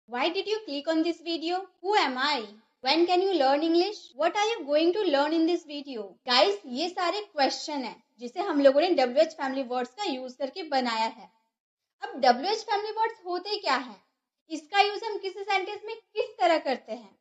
Why did you click on this video? Who am I? When can you learn English? What are you going to learn in this video? Guys, ये सारे question हैं जिसे हम लोगों ने WH family words का use करके बनाया है। अब WH फैमिली वर्ड्स होते क्या है, इसका यूज हम किसी सेंटेंस में किस तरह करते हैं,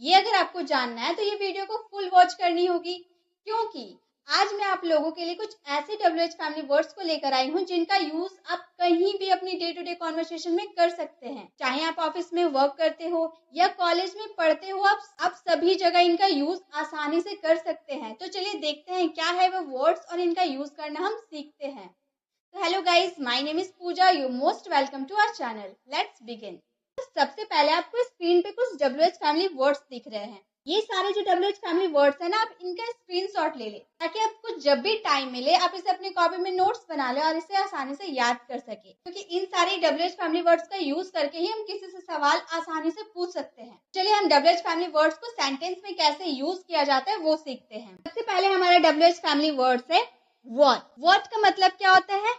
ये अगर आपको जानना है तो ये वीडियो को फुल वॉच करनी होगी, क्योंकि आज मैं आप लोगों के लिए कुछ ऐसे WH फैमिली वर्ड्स को लेकर आई हूँ जिनका यूज आप कहीं भी अपनी डे टू डे कॉन्वर्सेशन में कर सकते हैं। चाहे आप ऑफिस में वर्क करते हो या कॉलेज में पढ़ते हो, आप सभी जगह इनका यूज आसानी से कर सकते हैं। तो चलिए देखते हैं क्या है वो वर्ड्स और इनका यूज करना हम सीखते हैं। तो hello guys, my name is Pooja, you most welcome to our channel. Let's begin. सबसे पहले आपको स्क्रीन पे कुछ WH फैमिली वर्ड्स दिख रहे हैं। ये सारे जो WH फैमिली वर्ड्स है ना, आप इनका स्क्रीनशॉट ले ले ताकि आपको जब भी टाइम मिले आप इसे अपनी कॉपी में नोट्स बना ले और इसे आसानी से याद कर सके, क्योंकि इन सारे WH फैमिली वर्ड्स का यूज करके ही हम किसी से सवाल आसानी से पूछ सकते हैं। चलिए हम WH फैमिली वर्ड्स को सेंटेंस में कैसे यूज किया जाता है वो सीखते हैं। सबसे पहले हमारा WH फैमिली वर्ड्स है व्हाट। व्हाट का मतलब क्या होता है?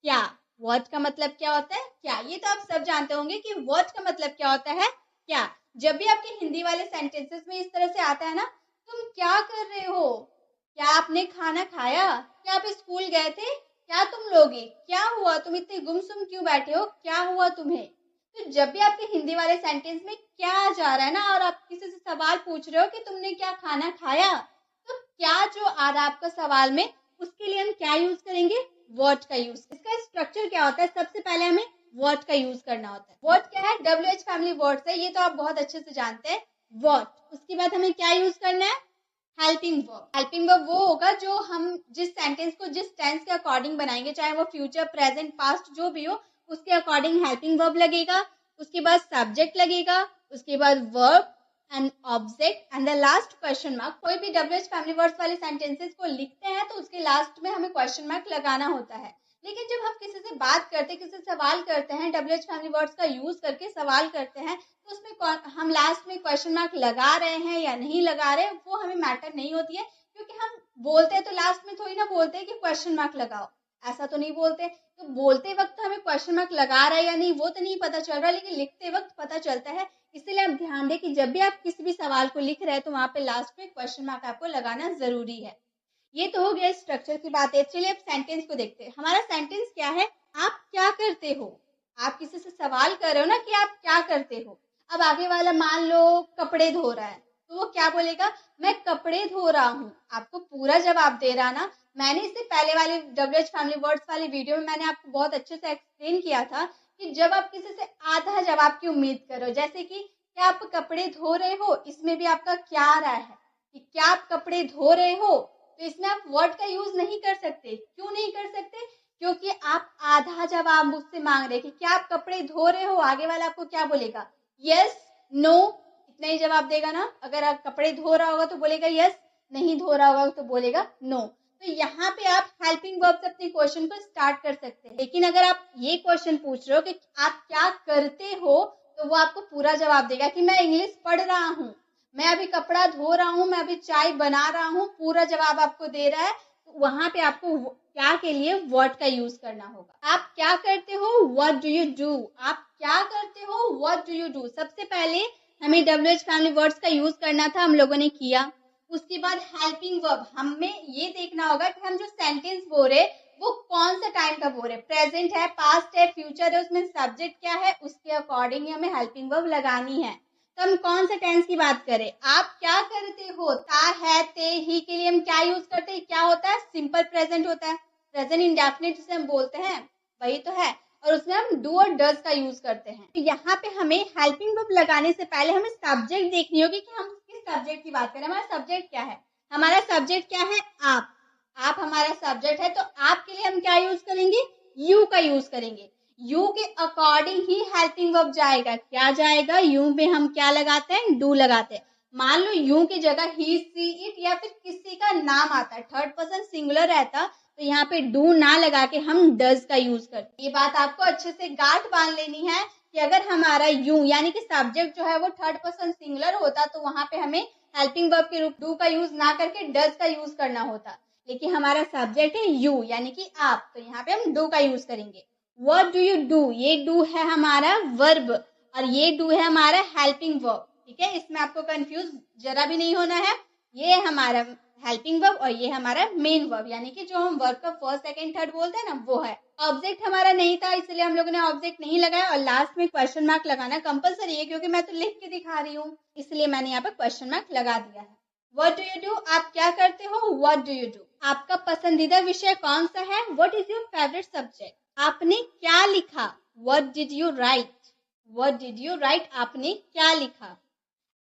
क्या। व्हाट का मतलब क्या होता है? क्या। ये तो आप सब जानते होंगे कि व्हाट का मतलब क्या होता है, क्या। जब भी आपके हिंदी वाले सेंटेंसेस में इस तरह से आता है ना, तुम क्या कर रहे हो, क्या आपने खाना खाया, क्या आप स्कूल गए थे, क्या तुम लोगे, क्या हुआ, तुम इतने गुमसुम क्यों बैठे हो, क्या हुआ तुम्हें। तो जब भी आपके हिंदी वाले सेंटेंस में क्या आ जा रहा है ना और आप किसी से सवाल पूछ रहे हो कि तुमने क्या खाना खाया, तो क्या जो आ रहा है आपका सवाल में, उसके लिए हम क्या यूज करेंगे? व्हाट का यूज। इसका स्ट्रक्चर क्या होता है? सबसे पहले हमें व्हाट का यूज करना होता है। व्हाट क्या है? WH फैमिली वर्ड्स है, ये तो आप बहुत अच्छे से जानते हैं। व्हाट। उसके बाद हमें क्या यूज करना है? Helping verb. हेल्पिंग वर्ब वो होगा जो हम जिस सेंटेंस को जिस टेंस के अकॉर्डिंग बनाएंगे, चाहे वो फ्यूचर, प्रेजेंट, पास्ट जो भी हो, उसके अकॉर्डिंग हेल्पिंग वर्ब लगेगा। उसके बाद सब्जेक्ट लगेगा, उसके बाद verb and object and the last question mark. कोई भी WH फैमिली वर्ड्स वाले सेंटेंसेस को लिखते हैं तो उसके लास्ट में हमें क्वेश्चन मार्क लगाना होता है। लेकिन जब हम किसी से बात करते हैं, किसी से सवाल करते हैं, WH फैमिली वर्ड्स का यूज करके सवाल करते हैं, तो उसमें हम लास्ट में क्वेश्चन मार्क लगा रहे हैं या नहीं लगा रहे, वो हमें मैटर नहीं होती है, क्योंकि हम बोलते हैं तो लास्ट में थोड़ी ना बोलते हैं कि क्वेश्चन मार्क लगाओ, ऐसा तो नहीं बोलते। तो बोलते वक्त हमें क्वेश्चन मार्क लगा रहा है या नहीं वो तो नहीं पता चल रहा, लेकिन लिखते वक्त पता चलता है। इसलिए आप ध्यान दें कि जब भी आप किसी भी सवाल को लिख रहे हैं तो वहां पे लास्ट में क्वेश्चन मार्क आपको लगाना जरूरी है। ये तो हो गया स्ट्रक्चर की बात है। चलिए अब सेंटेंस को देखते हैं। हमारा सेंटेंस क्या है? आप क्या करते हो। आप किसी से सवाल कर रहे हो ना कि आप क्या करते हो। अब आगे वाला मान लो कपड़े धो रहा है, तो वो क्या बोलेगा? मैं कपड़े धो रहा हूँ। आपको पूरा जवाब दे रहा ना। मैंने इससे पहले वाली WH फैमिली वर्ड्स वाली वीडियो में मैंने आपको बहुत अच्छे से एक्सप्लेन किया था कि जब आप किसी से आधा जवाब की उम्मीद करो, जैसे कि क्या आप कपड़े धो रहे हो, इसमें भी आपका क्या आ रहा है कि क्या आप कपड़े धो रहे हो, तो इसमें आप वर्ड का यूज नहीं कर सकते। क्यों नहीं कर सकते? क्योंकि आप आधा जवाब मुझसे मांग रहे कि क्या आप कपड़े धो रहे हो। आगे वाला आपको क्या बोलेगा? यस, नो, इतना ही जवाब देगा ना। अगर आप कपड़े धो रहा होगा तो बोलेगा यस, नहीं धो रहा होगा तो बोलेगा नो। तो यहाँ पे आप हेल्पिंग वर्ब से अपने क्वेश्चन को स्टार्ट कर सकते हैं। लेकिन अगर आप ये क्वेश्चन पूछ रहे हो कि आप क्या करते हो, तो वो आपको पूरा जवाब देगा कि मैं इंग्लिश पढ़ रहा हूँ, मैं अभी कपड़ा धो रहा हूँ, मैं अभी चाय बना रहा हूँ, पूरा जवाब आपको दे रहा है। तो वहां पे आपको क्या के लिए व्हाट का यूज करना होगा। आप क्या करते हो? What do you do. आप क्या करते हो? What do you do. सबसे पहले हमें WH फैमिली वर्ड्स का यूज करना था, हम लोगों ने किया। उसके बाद हेल्पिंग वर्ब, हमें ये देखना होगा कि हम जो सेंटेंस बोल रहे वो कौन सा टाइम का बोल रहे, प्रेजेंट है, पास्ट है, फ्यूचर है, उसमें सब्जेक्ट क्या है, उसके अकॉर्डिंग हमें हेल्पिंग वर्ब लगानी है। तो हम कौन सा टेंस की बात करें? आप क्या करते हो, ता, है, ते, ही के लिए हम क्या यूज करते हैं? क्या होता है? सिंपल प्रेजेंट होता है। प्रेजेंट इंडेफिनिट जिसे हम बोलते हैं वही तो है, और उसमें हम डू और डज का यूज करते हैं। तो यहाँ पे हमें हेल्पिंग वर्ब लगाने से पहले हमें सब्जेक्ट देखनी होगी कि हम किस सब्जेक्ट की बात करें। हमारा सब्जेक्ट क्या है? हमारा सब्जेक्ट क्या है? आप हमारा सब्जेक्ट है, तो आपके लिए हम क्या यूज करेंगे? यू का यूज करेंगे। यू के अकॉर्डिंग ही हेल्पिंग वर्ब जाएगा। क्या जाएगा? यू में हम क्या लगाते हैं? डू लगाते हैं। मान लो यू की जगह ही, सी, इट या फिर किसी का नाम आता है, थर्ड पर्सन सिंगुलर रहता, तो यहाँ पे डू ना लगा के हम डज का यूज करते। ये बात आपको अच्छे से गांठ बांध लेनी है कि अगर हमारा यू यानी कि सब्जेक्ट जो है वो थर्ड पर्सन सिंगुलर होता तो वहां पे हमें हेल्पिंग वर्ब के रूप डू का यूज ना करके डज का यूज करना होता। लेकिन हमारा सब्जेक्ट है यू यानी कि आप, तो यहाँ पे हम डू का यूज करेंगे। व्हाट डू यू डू, ये डू है हमारा वर्ब, और ये डू है हमारा हेल्पिंग वर्ब, ठीक है, इसमें आपको कंफ्यूज जरा भी नहीं होना है। ये हमारा हेल्पिंग वर्ब और ये हमारा मेन वर्ब, यानी कि जो हम वर्ब का फर्स्ट सेकंड थर्ड बोलते हैं ना, वो है। ऑब्जेक्ट हमारा नहीं था, इसलिए हम लोगों ने ऑब्जेक्ट नहीं लगाया, और लास्ट में क्वेश्चन मार्क लगाना कंपलसरी है, क्योंकि मैं तो लिख के दिखा रही हूँ, इसलिए मैंने यहाँ पे क्वेश्चन मार्क लगा दिया है। व्हाट डू यू डू, आप क्या करते हो, व्हाट डू यू डू। आपका पसंदीदा विषय कौन सा है, what is your favourite subject. आपने क्या लिखा, what did you right. What did you right, आपने क्या लिखा।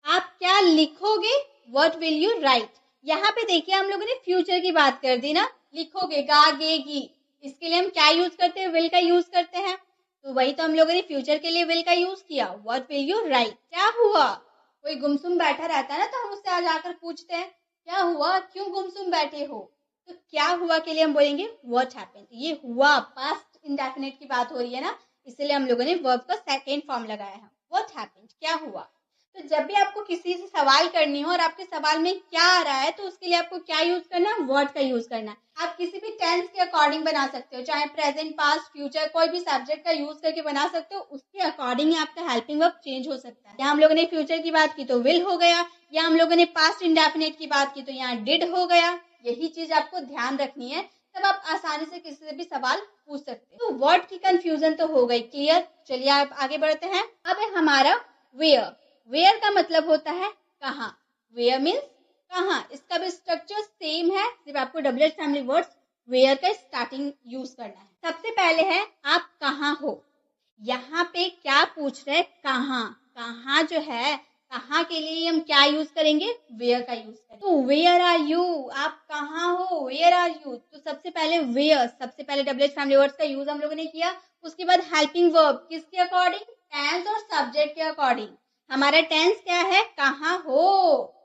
आप क्या लिखोगे, व्हाट विल यू राइट। यहाँ पे देखिए हम लोगों ने फ्यूचर की बात कर दी ना, लिखोगे, गागेगी, इसके लिए हम क्या यूज करते हैं, विल का यूज करते हैं, तो वही तो हम लोगों ने फ्यूचर के लिए विल का यूज किया। व्हाट विल यू राइट, क्या हुआ। कोई गुमसुम बैठा रहता है ना, तो हम उससे आज आकर पूछते हैं क्या हुआ, क्यों गुमसुम बैठे हो, तो क्या हुआ के लिए हम बोलेंगे व्हाट हैपेंड। ये हुआ पास्ट इंडेफिनिट की बात हो रही है ना, इसलिए हम लोगों ने वर्ब का सेकेंड फॉर्म लगाया है, व्हाट हैपेंड, क्या हुआ। तो जब भी आपको किसी से सवाल करनी हो और आपके सवाल में क्या आ रहा है, तो उसके लिए आपको क्या यूज करना है, व्हाट का यूज करना है। आप किसी भी टेंस के अकॉर्डिंग बना सकते हो, चाहे प्रेजेंट, पास्ट, फ्यूचर, कोई भी सब्जेक्ट का यूज करके बना सकते हो, उसके अकॉर्डिंग आपका हेल्पिंग वर्ब चेंज हो सकता है। यहाँ हम लोगों ने फ्यूचर की बात की तो विल हो गया, या हम लोगों ने पास्ट इंडेफिनिट की बात की तो यहाँ डिड हो गया। यही चीज आपको ध्यान रखनी है, तब आप आसानी से किसी से भी सवाल पूछ सकते हो। तो वर्ड की कंफ्यूजन तो हो गई क्लियर। चलिए आप आगे बढ़ते हैं। अब है हमारा वेयर। वेयर का मतलब होता है कहाँ। वेयर मीन्स कहाँ, इसका भी स्ट्रक्चर सेम है, सिर्फ आपको WH फैमिली वर्ड्स वेयर का स्टार्टिंग यूज करना है। सबसे पहले है आप कहाँ हो। यहाँ पे क्या पूछ रहे, कहाँ। कहाँ जो है, कहाँ के लिए हम क्या यूज करेंगे, वेयर का यूज करेंगे। तो वेयर आर यू, आप कहाँ हो, वेयर आर यू। तो सबसे पहले वेयर, सबसे पहले WH फैमिली वर्ड्स का यूज हम लोगों ने किया। उसके बाद हेल्पिंग वर्ब, किसके अकॉर्डिंग, टेंस और सब्जेक्ट के अकॉर्डिंग। हमारा टेंस क्या है, कहाँ हो।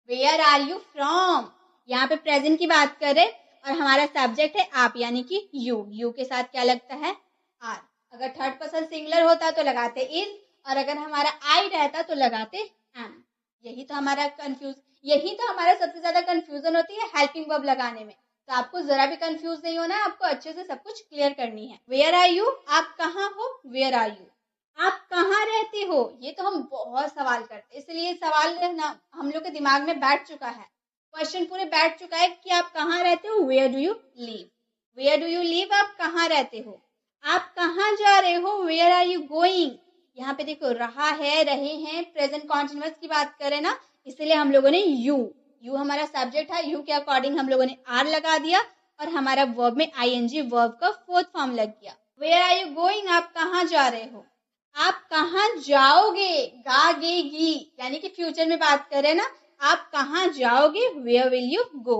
वेयर आर यू फ्रॉम, यहाँ पे प्रेजेंट की बात करें, और हमारा सब्जेक्ट है आप, यानी कि यू। यू के साथ क्या लगता है, आर। अगर थर्ड पर्सन सिंगुलर होता तो लगाते इज, और अगर हमारा आई रहता तो लगाते एम। यही तो हमारा सबसे ज्यादा कंफ्यूजन होती है हेल्पिंग वर्ब लगाने में। तो आपको जरा भी कंफ्यूज नहीं होना है, आपको अच्छे से सब कुछ क्लियर करनी है। वेयर आर यू, आप कहाँ हो, वेयर आर यू। आप कहाँ रहते हो, ये तो हम बहुत सवाल करते हैं, इसलिए सवाल ना हम लोग के दिमाग में बैठ चुका है, क्वेश्चन पूरे बैठ चुका है कि आप कहाँ रहते हो, where do you live. Where do you live, आप कहाँ रहते हो। आप कहाँ जा रहे हो, वेयर आर यू गोइंग। यहाँ पे देखो रहा है, रहे हैं, प्रेजेंट कॉन्टिन्यूअस की बात करें ना, इसलिए हम लोगों ने यू हमारा सब्जेक्ट है, यू के अकॉर्डिंग हम लोगों ने आर लगा दिया, और हमारा वर्ब में आईएनजी वर्ब का फोर्थ फॉर्म लग गया। वेयर आर यू गोइंग, आप कहाँ जा रहे हो। आप कहाँ जाओगे, गागेगी, यानी कि फ्यूचर में बात करें ना, आप कहाँ जाओगे, वेयर विल यू गो।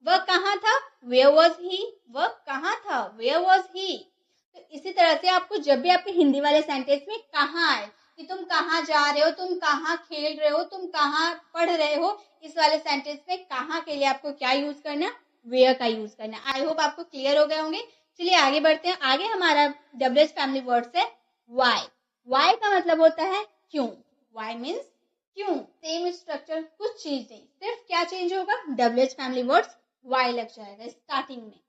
वह कहाँ था, वेयर वॉज ही। वह कहाँ था, वेयर वॉज ही। तो इसी तरह से आपको जब भी आपके हिंदी वाले सेंटेंस में कहाँ आए, कि तुम कहाँ जा रहे हो, तुम कहाँ खेल रहे हो, तुम कहाँ पढ़ रहे हो, इस वाले सेंटेंस में कहाँ के लिए आपको क्या यूज करना है, वेयर का यूज करना है। आई होप आपको क्लियर हो गए होंगे। चलिए आगे बढ़ते हैं। आगे हमारा WH फैमिली वर्ड्स है वाई। वाई का मतलब होता है क्यों। वाई मीन्स क्यों। सेम स्ट्रक्चर, कुछ चीज नहीं, सिर्फ क्या चेंज होगा, WH फैमिली वर्ड्स वाई लग जाएगा स्टार्टिंग में।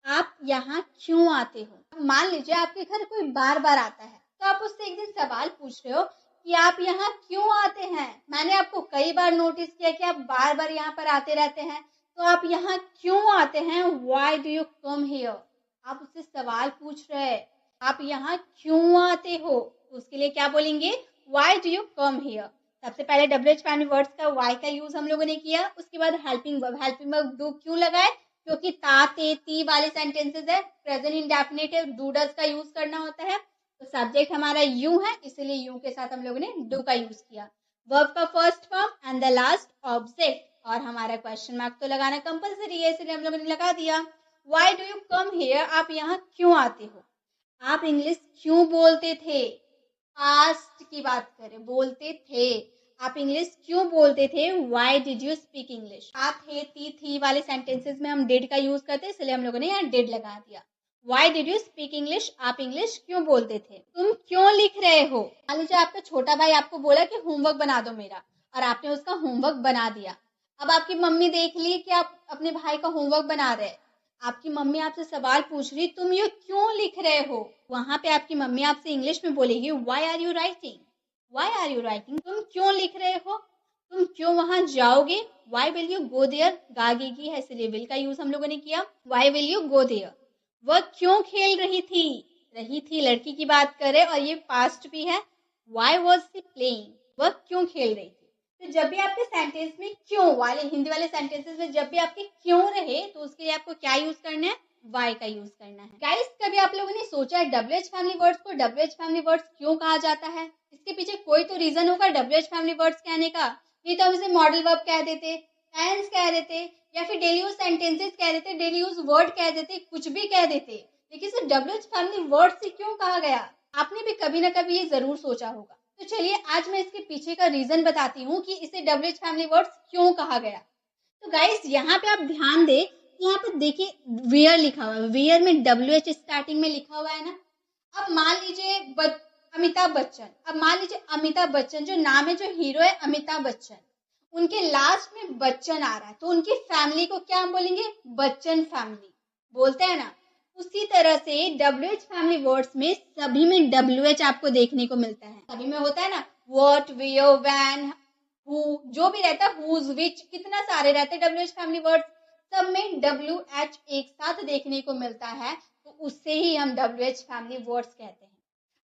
आप यहाँ क्यों आते हो। मान लीजिए आपके घर कोई बार बार आता है, तो आप उससे एक दिन सवाल पूछ रहे हो कि आप यहाँ क्यों आते हैं। मैंने आपको कई बार नोटिस किया कि आप बार बार यहाँ पर आते रहते हैं, तो आप यहाँ क्यों आते हैं, why do you come here. आप उससे सवाल पूछ रहे हैं, आप यहाँ क्यों आते हो, तो उसके लिए क्या बोलेंगे, why do you come here. सबसे पहले WH फैमिली वर्ड्स का वाई का यूज हम लोगों ने किया। उसके बाद हेल्पिंग वर्ब डू क्यों लगाए, क्योंकि ता ते ती वाले सेंटेंसेस है, प्रेजेंट इंडेफिनिट है, डू डज का यूज करना होता है। तो सब्जेक्ट हमारा यू है, इसलिए यू के साथ हम लोगों ने डू का यूज किया। वर्ब का first form and the last object, और हमारा क्वेश्चन मार्क तो लगाना कंपलसरी है, इसलिए हम लोगों ने लगा दिया। Why do you come here, आप यहाँ क्यों आते हो। आप इंग्लिश क्यों बोलते थे, पास्ट की बात करें, बोलते थे, आप इंग्लिश क्यों बोलते थे, why did you speak English. आप थे ती थी वाले सेंटेंसेस में हम डिड का यूज करते हैं, इसलिए हम लोगों ने यहाँ डिड लगा दिया। Why did you speak English, आप इंग्लिश क्यों बोलते थे। तुम क्यों लिख रहे हो। मान लीजिए आपका छोटा भाई आपको बोला कि होमवर्क बना दो मेरा, और आपने उसका होमवर्क बना दिया। अब आपकी मम्मी देख ली कि आप अपने भाई का होमवर्क बना रहे, आपकी मम्मी आपसे सवाल पूछ रही, तुम ये क्यों लिख रहे हो। वहां पे आपकी मम्मी आपसे इंग्लिश में बोलेगी, why are you writing. Why are you writing? तुम क्यों लिख रहे हो? तुम क्यों वहां जाओगे? Why will you go there? गागेगी है इसलिए will का यूज हम लोगों ने किया. Why will you go there? वह क्यों खेल रही थी? रही थी लड़की की बात करें और ये पास्ट भी है. Why was she playing? वह क्यों खेल रही थी? तो जब भी आपके सेंटेंस में क्यों वाले हिंदी वाले सेंटेंसेस में जब भी आपके क्यों रहे तो उसके लिए आपको क्या यूज करना है? वाई का यूज करना है. गाइस, कभी आप लोगों ने सोचा है WH फैमिली वर्ड्स को WH फैमिली वर्ड्स क्यों कहा जाता है? इसके पीछे कोई तो रीजन होगा WH फैमिली वर्ड्स कहने का. नहीं तो हम इसे मॉडल वर्ब कह देते, टेंस कह देते, या फिर डेली यूज सेंटेंसेस कह देते, डेली यूज वर्ड कह देते, कुछ भी कह देते. लेकिन इसे WH फैमिली वर्ड से क्यों कहा गया? आपने भी कभी ना कभी ये जरूर सोचा होगा. तो चलिए आज मैं इसके पीछे का रीजन बताती हूँ कि इसे WH फैमिली वर्ड्स क्यों कहा गया. तो गाइस, यहाँ पे आप ध्यान दें, यहाँ पे देखिए वेयर लिखा हुआ है. वेयर में WH स्टार्टिंग में लिखा हुआ है ना. अब मान लीजिए अमिताभ बच्चन. अब मान लीजिए अमिताभ बच्चन जो नाम है, जो हीरो है अमिताभ बच्चन, उनके लास्ट में बच्चन आ रहा है तो उनकी फैमिली को क्या हम बोलेंगे? बच्चन फैमिली बोलते हैं ना. उसी तरह से WH फैमिली वर्ड्स में सभी में WH आपको देखने को मिलता है. सभी में होता है ना, व्हाट, वेयर, व्हेन, हु, जो भी रहता है, हुज, विच, कितना सारे रहते हैं WH फैमिली वर्ड्स. सब में WH एक साथ देखने को मिलता है तो उससे ही हम WH फैमिली वर्ड्स कहते हैं.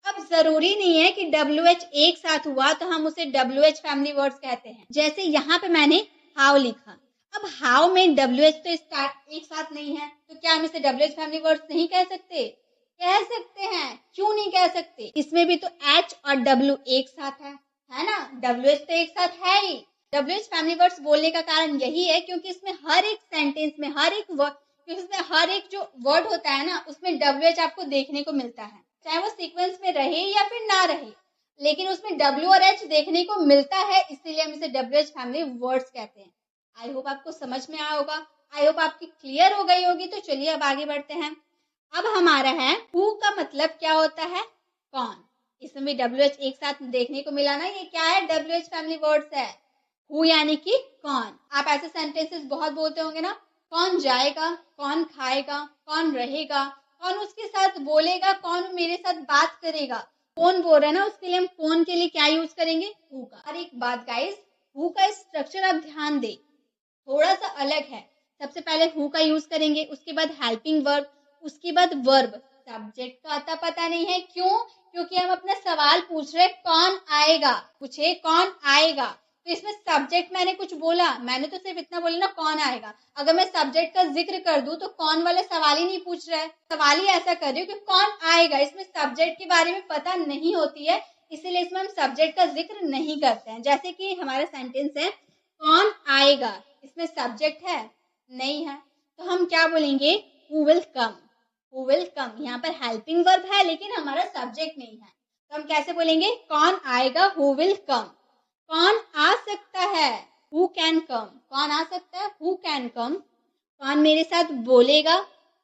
अब जरूरी नहीं है कि WH एक साथ हुआ तो हम उसे WH फैमिली वर्ड्स कहते हैं. जैसे यहाँ पे मैंने हाउ लिखा. अब हाउ में WH तो स्टार्ट एक साथ नहीं है तो क्या हम इसे WH फैमिली वर्ड्स नहीं कह सकते? कह सकते हैं. क्यों नहीं कह सकते? इसमें भी तो H और W एक साथ है ना. WH तो एक साथ है ही. WH फैमिली वर्ड्स बोलने का कारण यही है क्योंकि इसमें हर एक सेंटेंस में हर एक वर्ड, क्योंकि इसमें हर एक जो वर्ड होता है ना उसमें WH आपको देखने को मिलता है, चाहे वो सीक्वेंस में रहे या फिर ना रहे, लेकिन उसमें W और H देखने को मिलता है, इसीलिए हम इसे WH फैमिली वर्ड्स कहते हैं. आई होप आपको समझ में आया होगा. आई होप आपकी क्लियर हो गई होगी. तो चलिए अब आगे बढ़ते हैं. अब हमारा है हु का मतलब क्या होता है? कौन. इसमें भी WH एक साथ देखने को मिला ना. ये क्या है? WH फैमिली वर्ड्स है. हु यानी कि कौन. आप ऐसे सेंटेंसेस बहुत बोलते होंगे ना. कौन जाएगा, कौन खाएगा, कौन रहेगा, कौन उसके साथ बोलेगा, कौन मेरे साथ बात करेगा. कौन बोल रहा है ना, उसके लिए हम कौन के लिए क्या यूज करेंगे? हु का. और एक बात गाइस, हु का स्ट्रक्चर आप ध्यान दे, थोड़ा सा अलग है. सबसे पहले हु का यूज करेंगे, उसके बाद हेल्पिंग वर्ब, उसके बाद वर्ब. सब्जेक्ट का आता पता नहीं है. क्यों? क्योंकि हम अपना सवाल पूछ रहे कौन आएगा. पूछे कौन आएगा, तो इसमें सब्जेक्ट मैंने कुछ बोला, मैंने तो सिर्फ इतना बोला ना कौन आएगा. अगर मैं सब्जेक्ट का जिक्र कर दूं तो कौन वाले सवाल ही नहीं पूछ रहा है. सवाल ही ऐसा कर रही हूँ कि कौन आएगा. इसमें सब्जेक्ट के बारे में पता नहीं होती है, इसीलिए इसमें हम सब्जेक्ट का जिक्र नहीं करते हैं. जैसे कि हमारा सेंटेंस है कौन आएगा, इसमें सब्जेक्ट है नहीं है, तो हम क्या बोलेंगे? Who will come. Who will come. यहाँ पर हेल्पिंग वर्ब है लेकिन हमारा सब्जेक्ट नहीं है, तो हम कैसे बोलेंगे? कौन आएगा, हु विल कम. कौन आ सकता है, हु कैन कम. कौन आ सकता है, हु कैन कम. कौन मेरे साथ बोलेगा,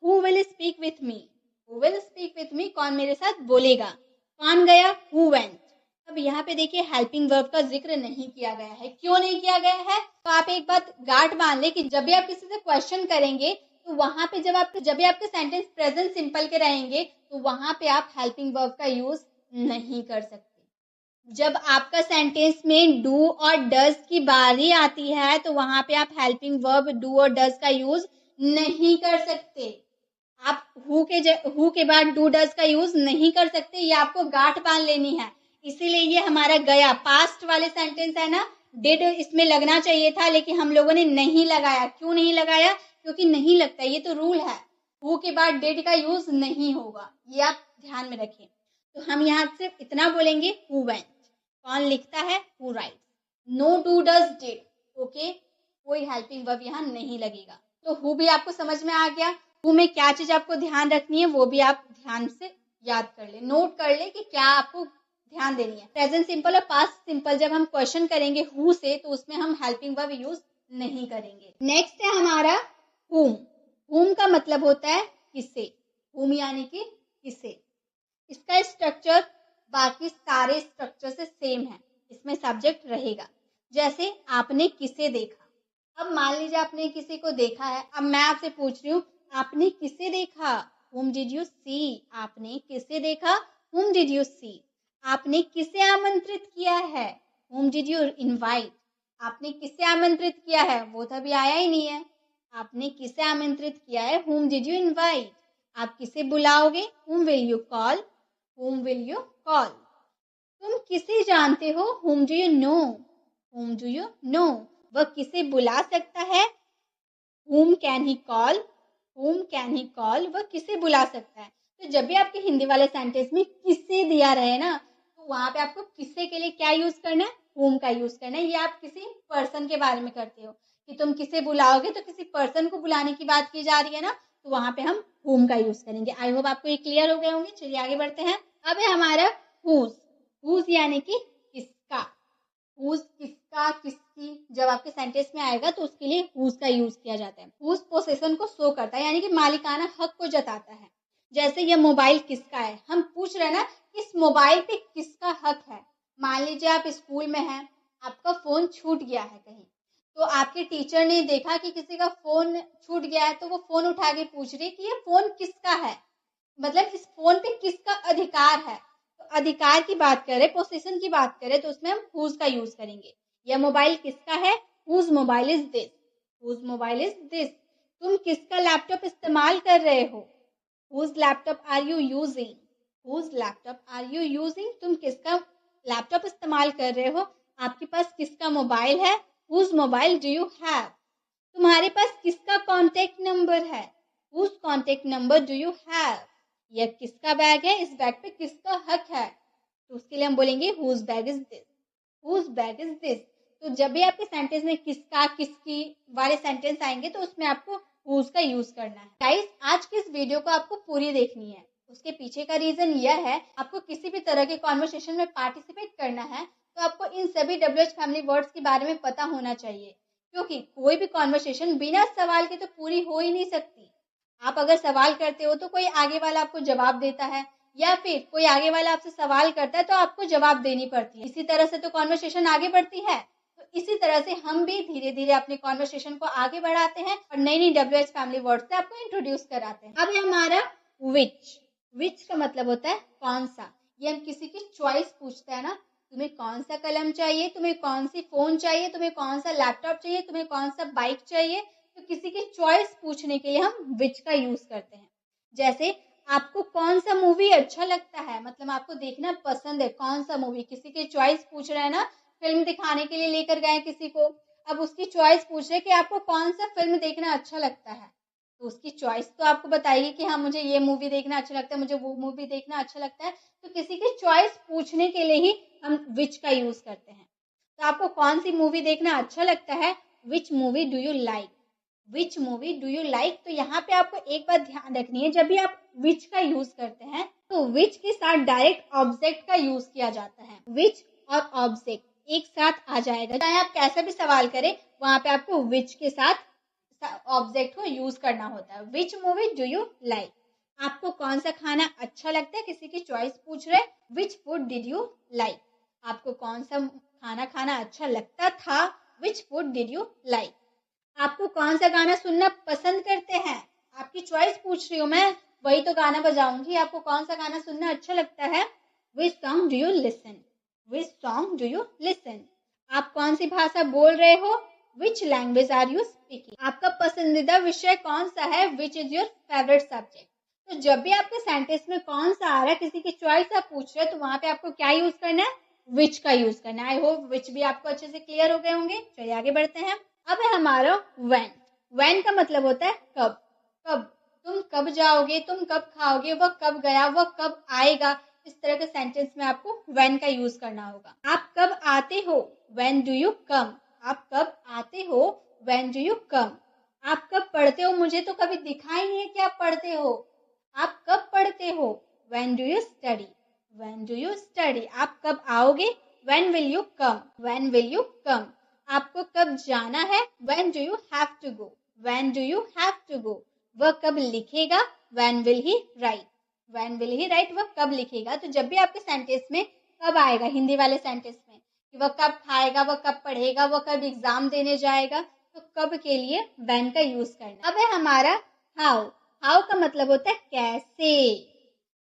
who will speak with me. Who will speak with me. कौन मेरे साथ बोलेगा. कौन गया, हु वेंट. अब यहाँ पे देखिए हेल्पिंग वर्ब का जिक्र नहीं किया गया है. क्यों नहीं किया गया है? तो आप एक बात गांठ बांध ले कि जब भी आप किसी से क्वेश्चन करेंगे तो वहां पे जब भी आपके सेंटेंस प्रेजेंट सिंपल के रहेंगे तो वहां पे आप हेल्पिंग वर्ब का यूज नहीं कर सकते. जब आपका सेंटेंस में डू और डज की बारी आती है तो वहां पे आप हेल्पिंग वर्ब डू और डज का यूज नहीं कर सकते. आप हु के बाद डू डज का यूज नहीं कर सकते. ये आपको गांठ बांध लेनी है. इसीलिए ये हमारा गया पास्ट वाले सेंटेंस है ना, डिड इसमें लगना चाहिए था लेकिन हम लोगों ने नहीं लगाया. क्यों नहीं लगाया? क्योंकि नहीं लगता. ये तो रूल है, हु के बाद डिड का यूज नहीं होगा. ये आप ध्यान में रखें. तो हम यहाँ सिर्फ इतना बोलेंगे हु वेंट. कौन लिखता है, who writes. No do does did. Okay, कोई हेल्पिंग वर्ब यहाँ नहीं लगेगा. तो हु भी आपको समझ में आ गया. हु में क्या चीज आपको ध्यान रखनी है वो भी आप ध्यान से याद कर ले, नोट कर ले कि क्या आपको ध्यान देनी है. प्रेजेंट सिंपल और पास्ट सिंपल जब हम क्वेश्चन करेंगे हु से तो उसमें हम हेल्पिंग वर्ब यूज नहीं करेंगे. नेक्स्ट है हमारा हुम. हुम का मतलब होता है किसे. हुम यानी कि किसे. इसका स्ट्रक्चर बाकी सारे स्ट्रक्चर से सेम है. इसमें सब्जेक्ट रहेगा. जैसे आपने किसे देखा. अब मान लीजिए आपने किसी को देखा है. अब मैं आपसे पूछ रही हूँ आपने किसे देखा, whom did you see. आपने किसे देखा, whom did you see. आपने किसे आमंत्रित किया है? Whom did you invite? आपने किसे आमंत्रित किया है? वो तो अभी आया ही नहीं है। आपने किसे आमंत्रित किया है? Whom did you invite? आप किसे बुलाओगे? Whom will you call? Whom will you call? तुम किसे जानते हो? Whom do you know? Whom do you know? वह किसे बुला सकता है? Whom can he call? Whom can he call? वह किसे बुला सकता है? तो जब भी आपके हिंदी वाले सेंटेंस में किसे दिया रहे ना, तो वहां पे आपको किसे के लिए क्या यूज करना है? Whom का यूज करना है। ये आप किसी पर्सन के बारे में करते हो कि तुम किसे बुलाओगे, तो किसी पर्सन को बुलाने की बात की जा रही है ना, तो वहां पे हम whom का यूज करेंगे। आई होप आपको ये क्लियर हो गए होंगे। चलिए आगे बढ़ते हैं। अब है हमारा whose यानी कि किसका। whose किसका, किसकी, जब आपके सेंटेंस में आएगा तो उसके लिए whose का यूज किया जाता है। whose पोसेशन को शो करता है, यानी कि मालिकाना हक को जताता है। जैसे ये मोबाइल किसका है, हम पूछ रहे हैं ना इस मोबाइल पे किसका हक है। मान लीजिए आप स्कूल में हैं, आपका फोन छूट गया है कहीं, तो आपके टीचर ने देखा कि किसी का फोन छूट गया है, तो वो फोन उठा के पूछ रही कि ये फोन किसका है, मतलब इस फोन पे किसका अधिकार है। तो अधिकार की बात करें, पोजीशन की बात करें, तो उसमें हम whose का यूज करेंगे। यह मोबाइल किसका है? whose mobile is this. whose mobile is this. तुम किसका लैपटॉप इस्तेमाल कर रहे हो? whose laptop are you using. whose laptop are you using. तुम किसका लैपटॉप इस्तेमाल कर रहे हो? आपके पास किसका मोबाइल है? whose mobile do you have. तुम्हारे पास किसका कॉन्टेक्ट नंबर है? whose contact number do you have. यह किसका बैग है? इस बैग पे किसका हक है? तो उसके लिए हम बोलेंगे whose bag is this। whose bag is this। तो जब भी आपके सेंटेंस में किसका, किसकी वाले सेंटेंस आएंगे तो उसमें आपको whose का यूज करना है। गाइस, आज की इस वीडियो को आपको पूरी देखनी है। उसके पीछे का रीजन यह है, आपको किसी भी तरह के कॉन्वर्सेशन में पार्टिसिपेट करना है तो आपको इन सभी WH फैमिली वर्ड्स के बारे में पता होना चाहिए, क्योंकि कोई भी कॉन्वर्सेशन बिना सवाल के तो पूरी हो ही नहीं सकती। आप अगर सवाल करते हो तो कोई आगे वाला आपको जवाब देता है, या फिर कोई आगे वाला आपसे सवाल करता है तो आपको जवाब देनी पड़ती है। इसी तरह से तो कॉन्वर्सेशन आगे बढ़ती है। तो इसी तरह से हम भी धीरे धीरे अपने कॉन्वर्सेशन को आगे बढ़ाते हैं और नई नई WH फैमिली वर्ड से आपको इंट्रोड्यूस कराते हैं। अब है हमारा विच। विच का मतलब होता है कौन सा। ये हम किसी की चॉइस पूछते हैं ना, तुम्हें कौन सा कलम चाहिए, तुम्हें कौन सी फोन चाहिए, तुम्हें कौन सा लैपटॉप चाहिए, तुम्हें कौन सा बाइक चाहिए, तो किसी की चॉइस पूछने के लिए हम विच का यूज करते हैं। जैसे आपको कौन सा मूवी अच्छा लगता है, मतलब आपको देखना पसंद है कौन सा मूवी, किसी की चॉइस पूछ रहे हैं ना, फिल्म दिखाने के लिए लेकर गए किसी को, अब उसकी चॉइस पूछ रहे कि आपको कौन सा फिल्म देखना अच्छा लगता है, तो उसकी चॉइस तो आपको बताइए कि हाँ मुझे ये मूवी देखना अच्छा लगता है, मुझे वो मूवी देखना अच्छा लगता है। तो किसी की चॉइस पूछने के लिए ही हम विच का यूज करते हैं। तो आपको कौन सी मूवी देखना अच्छा लगता है, which movie do you like. Which movie do you like. तो यहाँ पे आपको एक बात ध्यान रखनी है, जब भी आप विच का यूज करते हैं तो विच के साथ डायरेक्ट ऑब्जेक्ट का यूज किया जाता है। विच और ऑब्जेक्ट एक साथ आ जाएगा, चाहे आप कैसा भी सवाल करें वहां पे आपको विच के साथ ऑब्जेक्ट को यूज करना होता है। Which movie do you like. आपको कौन सा खाना अच्छा लगता है, किसी की चॉइस पूछ रहे, which food did you like. आपको कौन सा खाना खाना अच्छा लगता था, which food did you like. आपको कौन सा गाना सुनना पसंद करते हैं, आपकी चॉइस पूछ रही हूँ मैं, वही तो गाना बजाऊंगी। आपको कौन सा गाना सुनना अच्छा लगता है, which song do you listen. Which song do you listen. आप कौन सी भाषा बोल रहे हो, which language are you speaking. आपका पसंदीदा विषय कौन सा है, which is your favourite subject. तो जब भी आपके सेंटेंस में कौन सा आ रहा है, किसी की चॉइस आप पूछ रहे हैं, तो वहां पे आपको क्या यूज करना है, विच का यूज करना है। आई होप विच भी आपको अच्छे से क्लियर हो गए होंगे। चलिए आगे बढ़ते हैं। अब है हमारा व्हेन। व्हेन का मतलब होता है कब। कब, तुम कब जाओगे, तुम कब खाओगे, वह कब गया, वह कब आएगा। इस तरह के सेंटेंस में आपको व्हेन का यूज करना होगा। आप कब आते हो, व्हेन डू यू कम। आप कब आते हो, व्हेन डू यू कम। आप कब पढ़ते हो, मुझे तो कभी दिखा ही नहीं है कि आप पढ़ते हो। आप कब पढ़ते हो, when do you study. When do you study. आप कब आओगे, when will you come. When will you come. आपको कब जाना है, when do you have to go। when do you have to go। वह कब लिखेगा, when will he write। when will he write, वह कब लिखेगा। तो जब भी आपके सेंटेंस में कब आएगा, हिंदी वाले सेंटेंस में, कि वह कब खाएगा, वह कब पढ़ेगा, वह कब एग्जाम देने जाएगा, तो कब के लिए when का यूज करना। अब है हमारा हाउ। हाउ का मतलब होता है कैसे।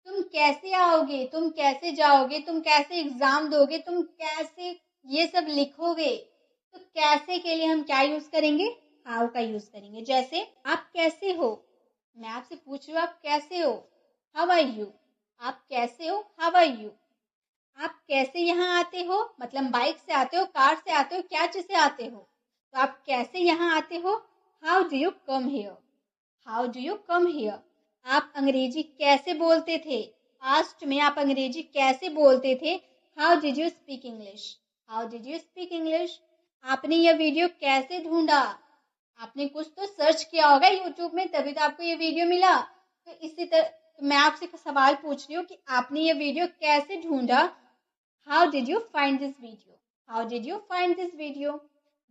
तुम कैसे आओगे, तुम कैसे जाओगे, तुम कैसे एग्जाम दोगे, तुम कैसे ये सब लिखोगे। तो कैसे के लिए हम क्या यूज करेंगे, हाउ का यूज करेंगे। जैसे आप कैसे हो, मैं आपसे पूछ रही हूँ आप कैसे हो, हाउ आर यू। आप कैसे हो, हाउ आर यू। आप कैसे यहाँ आते हो, मतलब बाइक से आते हो, कार से आते हो, क्या चीज से आते हो। तो आप कैसे यहाँ आते हो, how do you come here. How do you come here. आप अंग्रेजी कैसे बोलते थे, पास्ट में आप अंग्रेजी कैसे बोलते थे, how did you speak English. How did you speak English. आपने यह वीडियो कैसे ढूंढा, आपने कुछ तो सर्च किया होगा यूट्यूब में, तभी तो आपको ये वीडियो मिला। तो इसी तरह तो मैं आपसे सवाल पूछ रही हूँ कि आपने ये वीडियो कैसे ढूंढा, how did you find this video. How did you find this video.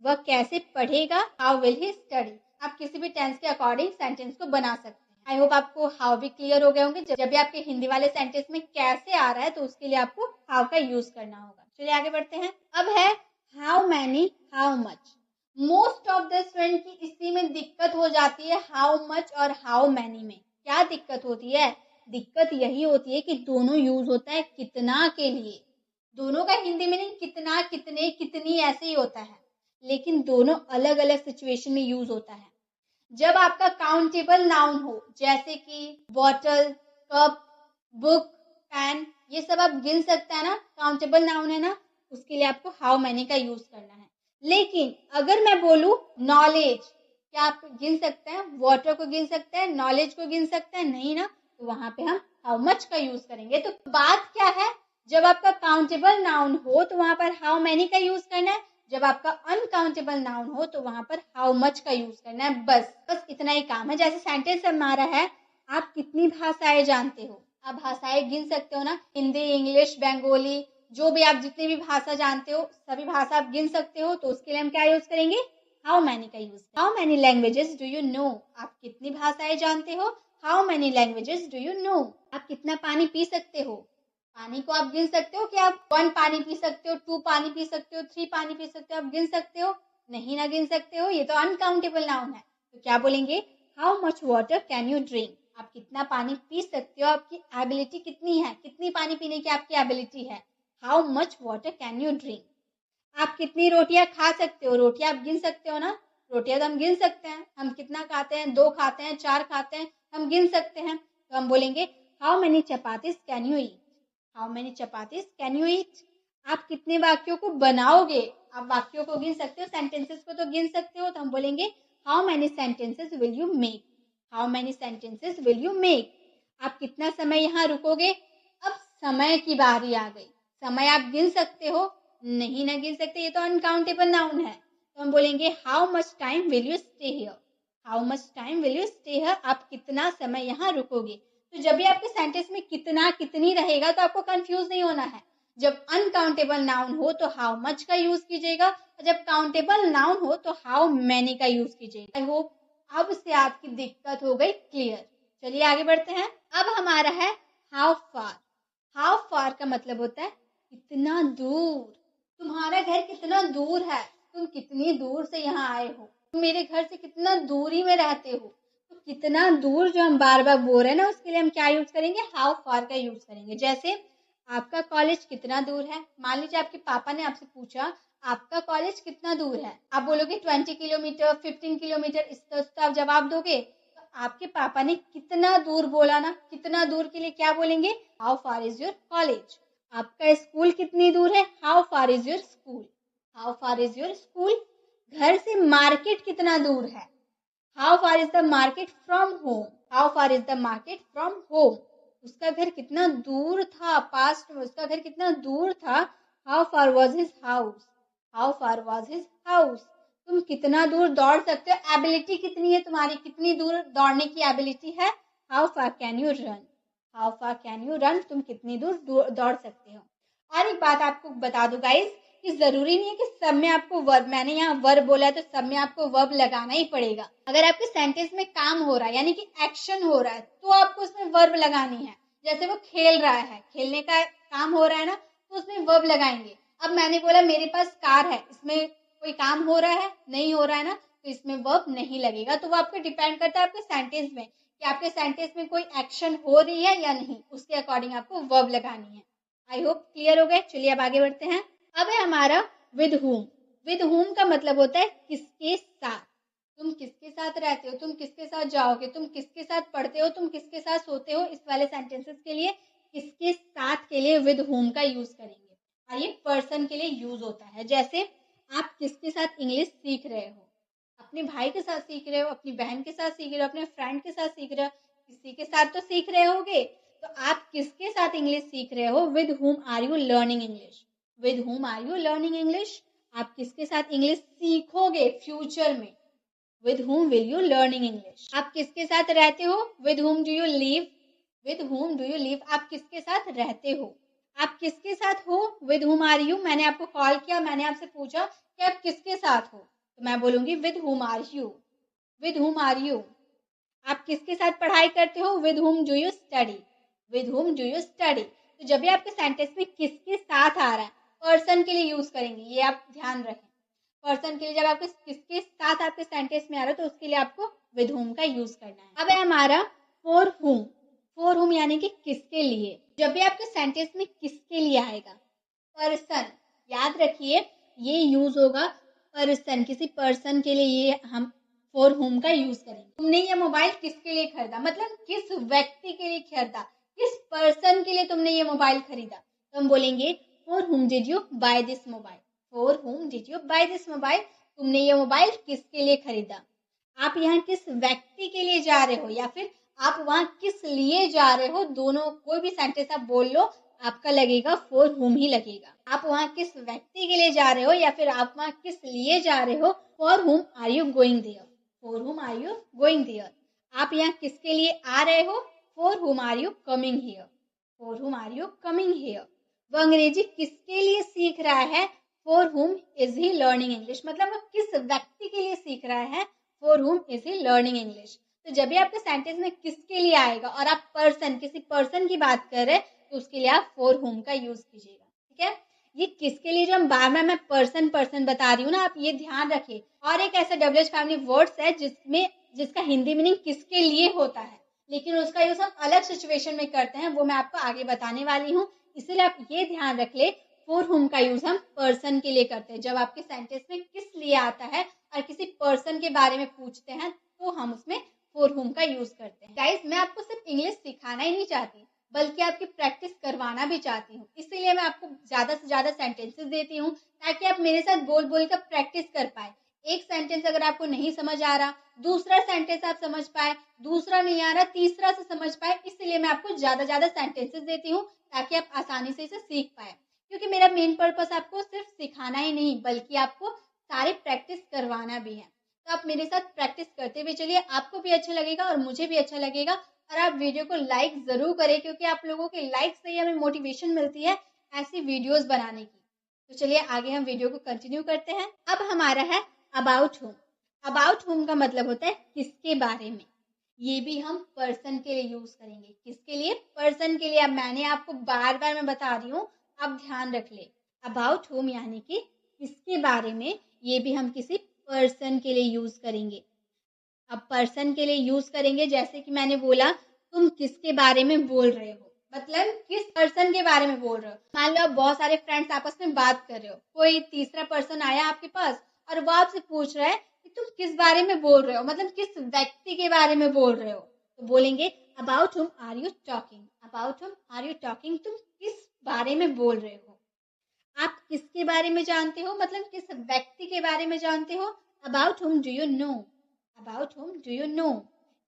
वह कैसे पढ़ेगा, हाउ विल ही स्टडी। आप किसी भी टेंस के अकॉर्डिंग सेंटेंस को बना सकते हैं। आई होप आपको हाउ भी क्लियर हो गए होंगे। जब भी आपके हिंदी वाले सेंटेंस में कैसे आ रहा है तो उसके लिए आपको हाउ का यूज करना होगा। चलिए आगे बढ़ते हैं। अब है how many, how much. Most of the student की इसी में दिक्कत हो जाती है, हाउ मच और हाउ मैनी में। क्या दिक्कत होती है, दिक्कत यही होती है कि दोनों यूज होता है कितना के लिए। दोनों का हिंदी मीनिंग कितना, कितने, कितनी ऐसे ही होता है, लेकिन दोनों अलग अलग सिचुएशन में यूज होता है। जब आपका काउंटेबल नाउन हो, जैसे कि बॉटल, कप, बुक, पेन, ये सब आप गिन सकते हैं ना, काउंटेबल नाउन है ना, उसके लिए आपको हाउ मैनी का यूज करना है। लेकिन अगर मैं बोलूं नॉलेज, क्या आप गिन सकते हैं, वाटर को गिन सकते हैं, नॉलेज को गिन सकते हैं, नहीं ना, तो वहां पे हम हाउ मच का यूज करेंगे। तो बात क्या है, जब आपका काउंटेबल नाउन हो तो वहां पर हाउ मैनी का यूज करना है, जब आपका अनकाउंटेबल नाउन हो तो वहां पर हाउ मच का यूज करना है। बस इतना ही काम है। जैसे सेंटेंस हमारा है, आप कितनी भाषाएं जानते हो। आप भाषाएं गिन सकते हो ना, हिंदी, इंग्लिश, बंगाली, जो भी आप जितनी भी भाषा जानते हो सभी भाषा आप गिन सकते हो। तो उसके लिए हम क्या यूज करेंगे, हाउ मैनी का use. How many languages do you know. आप कितनी भाषाएं जानते हो, how many languages do you know. आप कितना पानी पी सकते हो, पानी को आप गिन सकते हो कि आप 1 पानी पी सकते हो, 2 पानी पी सकते हो, 3 पानी पी सकते हो, आप गिन सकते हो, नहीं ना गिन सकते हो, ये तो अनकाउंटेबल नाउन है। तो क्या बोलेंगे, how much water can you drink. आप कितना पानी पी सकते हो, आपकी एबिलिटी कितनी है, कितनी पानी पीने की आपकी एबिलिटी है, how much water can you drink. आप कितनी रोटियां खा सकते हो, रोटियां आप गिन सकते हो ना, रोटियां तो हम गिन सकते हैं, हम कितना खाते हैं, 2 खाते हैं, 4 खाते हैं, हम गिन सकते हैं। तो हम बोलेंगे how many chapatis can you eat. How many chapatis can you eat. आप कितने वाक्यों को बनाओगे, आप वाक्यों को गिन सकते हो, सेंटेंसेस को तो गिन सकते हो। तो हम बोलेंगे how many sentences will you make. How many sentences will you make. आप कितना समय यहाँ रुकोगे। अब समय की बारी आ गई, समय आप गिन सकते हो, नहीं ना गिन सकते, ये तो अनकाउंटेबल नाउन है। तो हम बोलेंगे how much time will you stay here. How much time will you stay here. आप कितना समय यहाँ रुकोगे। तो जब भी आपके सेंटेंस में कितना, कितनी रहेगा तो आपको कंफ्यूज नहीं होना है। जब अनकाउंटेबल नाउन हो तो हाउ मच का यूज कीजिएगा, और जब काउंटेबल नाउन हो तो हाउ मैनी का यूज कीजिएगा। आई होप अब से आपकी दिक्कत हो गई क्लियर। चलिए आगे बढ़ते हैं। अब हमारा है हाउ फार। हाउ फार का मतलब होता है कितना दूर। तुम्हारा घर कितना दूर है, तुम कितनी दूर से यहाँ आए हो, तुम मेरे घर से कितना दूरी में रहते हो। तो कितना दूर जो हम बार बार बोल रहे हैं ना, उसके लिए हम क्या यूज करेंगे, हाउ फार का यूज करेंगे। जैसे आपका कॉलेज कितना दूर है, मान लीजिए आपके पापा ने आपसे पूछा आपका कॉलेज कितना दूर है, आप बोलोगे 20 किलोमीटर, 15 किलोमीटर, इस तरह से आप जवाब दोगे। तो आपके पापा ने कितना दूर बोला ना, कितना दूर के लिए क्या बोलेंगे, how far is your college. आपका स्कूल कितनी दूर है, how far is your school. How far is your school. घर से मार्केट कितना दूर है, how far is the market from home. How far is the market from home. उसका घर कितना दूर था, पास्ट में उसका घर कितना दूर था, how far was his house. How far was his house. तुम कितना दूर दौड़ सकते हो, एबिलिटी कितनी है तुम्हारी, कितनी दूर दौड़ने की एबिलिटी है, how far can you run. How far can you run. तुम कितनी दूर दौड़ सकते हो। और एक बात आपको बता दूं गाइस, कि जरूरी नहीं है कि सब में आपको वर्ब, मैंने यहाँ वर्ब बोला है तो सब में आपको वर्ब लगाना ही पड़ेगा। अगर आपके सेंटेंस में काम हो रहा है, यानी कि एक्शन हो रहा है, तो आपको उसमें वर्ब लगानी है। जैसे वो खेल रहा है, खेलने का काम हो रहा है ना, तो उसमें वर्ब लगाएंगे। अब मैंने बोला मेरे पास कार है, इसमें कोई काम हो रहा है, नहीं हो रहा है ना, तो इसमें वर्ब नहीं लगेगा। तो वो आपको डिपेंड करता है आपके सेंटेंस में कि कि आपके सेंटेंस में कोई एक्शन हो रही है या नहीं, उसके अकॉर्डिंग आपको वर्ब लगानी है। आई होप क्लियर हो गए। चलिए अब आगे बढ़ते हैं। अब है हमारा विद हुम। विद हुम का मतलब होता है किसके साथ। तुम किसके साथ रहते हो, तुम किसके साथ जाओगे, तुम किसके साथ पढ़ते हो, तुम किसके साथ सोते हो, इस वाले सेंटेंसेस के लिए किसके साथ के लिए विद हुम का यूज करेंगे। और ये पर्सन के लिए यूज होता है। जैसे आप किसके साथ इंग्लिश सीख रहे हो, अपने भाई के साथ सीख रहे हो, अपनी बहन के साथ सीख रहे हो, अपने फ्रेंड के साथ सीख रहे हो, किसी के साथ तो सीख रहे होगे। तो आप किसके साथ इंग्लिश सीख रहे हो, with whom are you learning English. With whom are you learning English. आप किसके साथ इंग्लिश सीखोगे फ्यूचर में, with whom will you learning English. आप किसके साथ रहते हो, with whom do you live. With whom do you live, आप किसके साथ रहते हो। आप किसके साथ हो, विद हुम आर यू। मैंने आपको कॉल किया, मैंने आपसे पूछा कि आप किसके साथ हो, तो मैं बोलूंगी with whom are you. With whom are you. आप किसके साथ पढ़ाई करते हो, with whom do you study. With whom do you study. तो जब भी आपके सेंटेंस में किसके साथ आ रहा है, पर्सन के लिए यूज करेंगे, ये आप ध्यान रखें। पर्सन के लिए जब आपके किसके साथ आपके सेंटेंस में आ रहा है, तो उसके लिए आपको विद हुम का यूज करना है। अब है हमारा फॉर हुम। फॉर हुम यानी कि किसके लिए। जब भी आपके सेंटेंस में किसके लिए आएगा, पर्सन, याद रखिए ये यूज होगा पर्सन, किसी पर्सन के लिए ये हम फॉर हुम का यूज करेंगे। तुमने ये मोबाइल किसके लिए खरीदा, मतलब किस व्यक्ति के लिए खरीदा, किस पर्सन के लिए तुमने ये मोबाइल खरीदा। तो हम बोलेंगे for whom did you buy this mobile. For whom did you buy this mobile. तुमने ये मोबाइल किसके लिए खरीदा। आप यहाँ किस व्यक्ति के लिए जा रहे हो या फिर आप वहां किस लिए जा रहे हो, दोनों कोई भी सेंटेंस आप बोल लो, आपका लगेगा फॉर हुम ही लगेगा। आप वहां किस व्यक्ति के लिए जा रहे हो या फिर आप वहां किस लिए जा रहे हो, for whom are you going there. For whom are you going there. आप यहाँ किसके लिए आ रहे हो, for whom are you coming here. For whom are you coming here. वो अंग्रेजी किसके लिए सीख रहा है, फॉर हुम इज ही लर्निंग इंग्लिश। मतलब वो किस व्यक्ति के लिए सीख रहा है, फॉर हुम इज ही लर्निंग इंग्लिश। तो जब भी आपके सेंटेंस में किसके लिए आएगा और आप पर्सन, किसी पर्सन की बात कर रहे हैं, तो उसके लिए आप फॉर हुम का यूज कीजिएगा। ठीक है, ये किसके लिए जो हम बार बार मैं पर्सन पर्सन बता रही हूँ ना, आप ये ध्यान रखिए। और एक ऐसा WH फैमिली वर्ड्स है जिसका हिंदी मीनिंग किसके लिए होता है, लेकिन उसका यूज हम अलग सिचुएशन में करते हैं, वो मैं आपको आगे बताने वाली हूँ। इसलिए आप ये ध्यान रख ले, फॉर हुम का यूज हम पर्सन के लिए करते हैं। जब आपके सेंटेंस में किस लिए आता है और किसी पर्सन के बारे में पूछते हैं, तो हम उसमें फॉर हुम का यूज करते हैं। गाइस, मैं आपको सिर्फ इंग्लिश सिखाना ही नहीं चाहती, बल्कि आपकी प्रैक्टिस करवाना भी चाहती हूँ। इसीलिए मैं आपको ज्यादा से ज्यादा सेंटेंसेस देती हूँ, ताकि आप मेरे साथ बोल बोल कर प्रैक्टिस कर पाए। एक सेंटेंस अगर आपको नहीं समझ आ रहा, दूसरा सेंटेंस आप समझ पाए, दूसरा नहीं आ रहा, तीसरा से समझ पाए। इसलिए मैं आपको ज्यादा ज्यादा सेंटेंसेस देती हूँ, ताकि आप आसानी से इसे सीख पाए। क्योंकि मेरा मेन पर्पस आपको सिर्फ सिखाना ही नहीं, बल्कि आपको सारी प्रैक्टिस करवाना भी है। तो आप मेरे साथ प्रैक्टिस करते हुए चलिए, आपको भी अच्छा लगेगा और मुझे भी अच्छा लगेगा। और आप वीडियो को लाइक जरूर करें, क्योंकि आप लोगों के लाइक से ही हमें मोटिवेशन मिलती है ऐसी वीडियोस बनाने की। तो चलिए आगे हम वीडियो को कंटिन्यू करते हैं। अब हमारा है अबाउट हुम। अबाउट हुम का मतलब होता है किसके बारे में। ये भी हम पर्सन के लिए यूज करेंगे। किसके लिए, पर्सन के लिए। अब मैंने आपको बार बार मैं बता रही हूँ, आप ध्यान रख ले। अबाउट हुम यानी कि किसके बारे में, ये भी हम किसी पर्सन के लिए यूज करेंगे। अब पर्सन के लिए यूज करेंगे, जैसे कि मैंने बोला, तुम किसके बारे में बोल रहे हो, मतलब किस पर्सन के बारे में बोल रहे हो। मान लो आप बहुत सारे फ्रेंड्स आपस में बात कर रहे हो, कोई तीसरा पर्सन आया आपके पास और वो आपसे पूछ रहा है कि तुम किस बारे में बोल रहे हो, मतलब किस व्यक्ति के बारे में बोल रहे हो। तो बोलेंगे about whom are you talking. About whom are you talking. तुम किस बारे में बोल रहे हो। आप किसके बारे में जानते हो, मतलब किस व्यक्ति के बारे में जानते हो। अबाउट हुम डू यू नो। अबाउट हुम डू यू नो।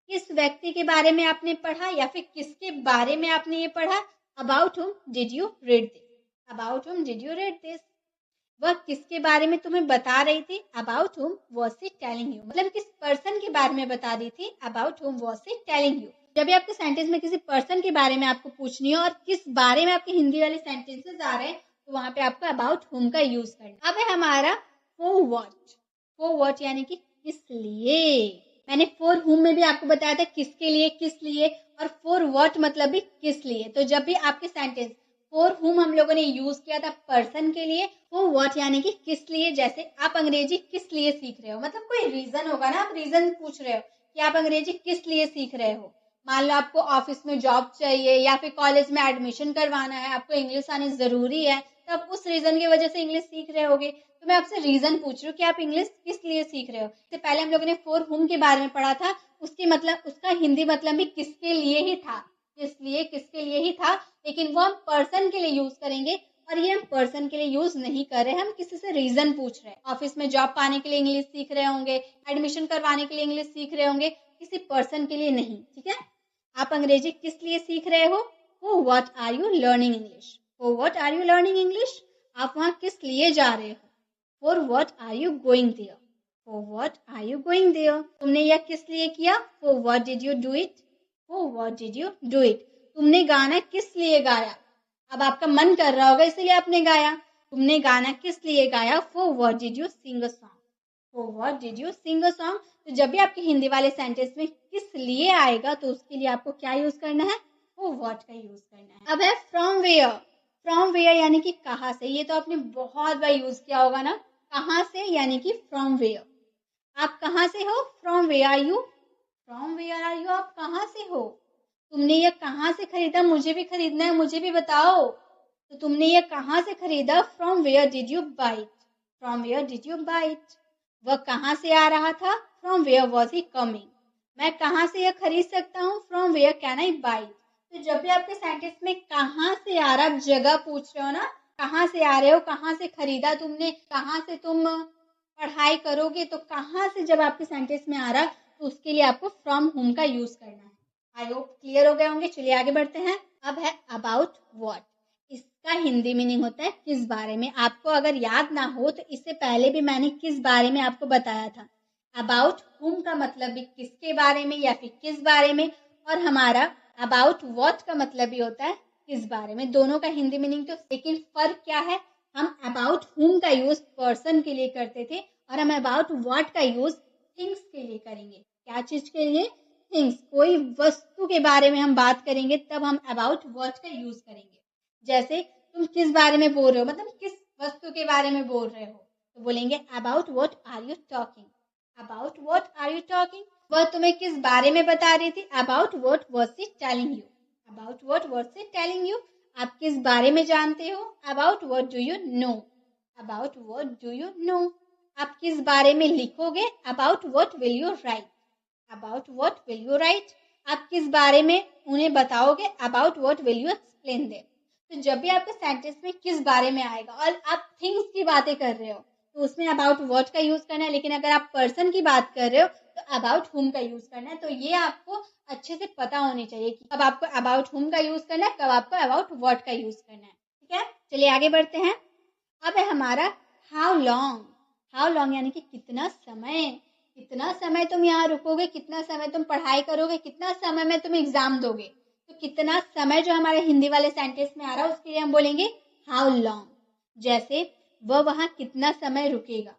किस व्यक्ति के बारे में आपने पढ़ा या फिर किसके बारे में आपने ये पढ़ा। अबाउट हुम did you read this. About हुम डिड यू रीड दिस। वह किसके बारे में तुम्हें बता रही थी। अबाउट हुम वाज शी टेलिंग यू। मतलब किस पर्सन के बारे में बता रही थी। अबाउट हुम वाज शी टेलिंग यू। जब भी आपके सेंटेंस में किसी पर्सन के बारे में आपको पूछनी हो और किस बारे में आपके हिंदी वाले सेंटेंसेस आ रहे हैं, तो वहां पे आपको अबाउट हुम का यूज करना। अब है हमारा फॉर व्हाट। फॉर व्हाट यानी कि किस लिए। मैंने फॉर हुम में भी आपको बताया था किसके लिए, किस लिए, और फॉर व्हाट मतलब भी किस लिए। तो जब भी आपके सेंटेंस फॉर हुम हम लोगों ने यूज किया था पर्सन के लिए, फॉर व्हाट यानी कि किस लिए। जैसे आप अंग्रेजी किस लिए सीख रहे हो, मतलब कोई रीजन होगा ना, आप रीजन पूछ रहे हो कि आप अंग्रेजी किस लिए सीख रहे हो। मान लो आपको ऑफिस में जॉब चाहिए या फिर कॉलेज में एडमिशन करवाना है, आपको इंग्लिश आनी जरूरी है, तो आप उस रीजन की वजह से इंग्लिश सीख रहे होगे। तो मैं आपसे रीजन पूछ रही हूँ कि आप इंग्लिश किस लिए सीख रहे हो। इससे पहले हम लोगों ने फॉर हुम के बारे में पढ़ा था, उसकी मतलब उसका हिंदी मतलब भी किसके लिए ही था, इसलिए किसके लिए ही था, लेकिन वो हम पर्सन के लिए यूज करेंगे। और ये हम पर्सन के लिए यूज नहीं कर रहे, हम किसी से रीजन पूछ रहे हैं। ऑफिस में जॉब पाने के लिए इंग्लिश सीख रहे होंगे, एडमिशन करवाने के लिए इंग्लिश सीख रहे होंगे, किसी पर्सन के लिए नहीं। ठीक है, आप अंग्रेजी किस लिए सीख रहे हो? For what are you learning English? For what are you learning English? आप वहां किस लिए जा रहे हो? For what are you going there? For what are you going there? तुमने यह किस लिए किया? For what did you do it? For what did you do it? तुमने गाना किस लिए गाया? अब आपका मन कर रहा होगा इसलिए आपने गाया। तुमने गाना किस लिए गाया? For what did you sing a song? For what did you sing a song? तो जब भी आपके हिंदी वाले सेंटेंस में किस लिए आएगा तो उसके लिए आपको क्या यूज करना है? फॉर व्हाट का यूज करना है। अब है फ्रॉम वेयर। फ्रॉम वेयर यानी कि कहाँ से। ये तो आपने बहुत बार यूज किया होगा ना, कहाँ से यानी कि फ्रॉम वेयर। आप कहाँ से हो? From where are you? From where are you? आप कहाँ से हो? तुमने ये कहाँ से खरीदा? मुझे भी खरीदना है, मुझे भी बताओ। तो तुमने ये कहाँ से खरीदा? From where did you buy it? From where did you buy it? वह कहाँ से आ रहा था? From where was he coming? मैं कहाँ से यह खरीद सकता हूँ? From where can I buy it? तो जब भी आपके सेंटेंस में कहाँ से आ रहा, आप जगह पूछ रहे हो ना, कहाँ से आ रहे हो, कहाँ से खरीदा तुमने, कहाँ से तुम पढ़ाई करोगे, तो कहाँ से जब आपके सेंटेंस में आ रहा तो उसके लिए आपको फ्रॉम होम का यूज करना है। आई होप क्लियर हो गए होंगे। चलिए आगे बढ़ते हैं। अब है अबाउट व्हाट। इसका हिंदी मीनिंग होता है किस बारे में। आपको अगर याद ना हो तो इससे पहले भी मैंने किस बारे में आपको बताया था। अबाउट हुम का मतलब भी किसके बारे में या फिर किस बारे में, और हमारा अबाउट व्हाट का मतलब भी होता है किस बारे में। दोनों का हिंदी मीनिंग तो, लेकिन फर्क क्या है, हम अबाउट हुम का यूज पर्सन के लिए करते थे और हम अबाउट व्हाट का यूज थिंग्स के लिए करेंगे। क्या चीज के लिए? थिंग्स। कोई वस्तु के बारे में हम बात करेंगे तब हम अबाउट व्हाट का यूज करेंगे। जैसे तुम किस बारे में बोल रहे हो, मतलब किस वस्तु के बारे में बोल रहे हो, तो बोलेंगे about what are you talking? About what are you talking? वह तुम्हें किस बारे में बता रही थी? About what was she telling you? About what was she telling you? आप किस बारे में जानते हो? About what do you know? About what do you know? आप किस बारे में लिखोगे? About what will you write? About what will you write? आप किस बारे में उन्हें बताओगे? About what will you explain them? तो जब भी आपके सेंटेंस में किस बारे में आएगा और आप थिंग्स की बातें कर रहे हो तो उसमें अबाउट व्हाट का यूज करना है, लेकिन अगर आप पर्सन की बात कर रहे हो तो अबाउट हुम का यूज करना है। तो ये आपको अच्छे से पता होनी चाहिए कि कब आपको अबाउट हुम का यूज करना है, कब आपको अबाउट व्हाट का यूज करना है। ठीक है, चलिए आगे बढ़ते हैं। अब है हमारा हाउ लॉन्ग। हाउ लॉन्ग यानी कि कितना समय। कितना समय तुम यहाँ रुकोगे, कितना समय तुम पढ़ाई करोगे, कितना समय में तुम एग्जाम दोगे। तो कितना समय जो हमारे हिंदी वाले सेंटेंस में आ रहा है उसके लिए हम बोलेंगे हाउ लॉन्ग। जैसे वह वहां कितना समय रुकेगा,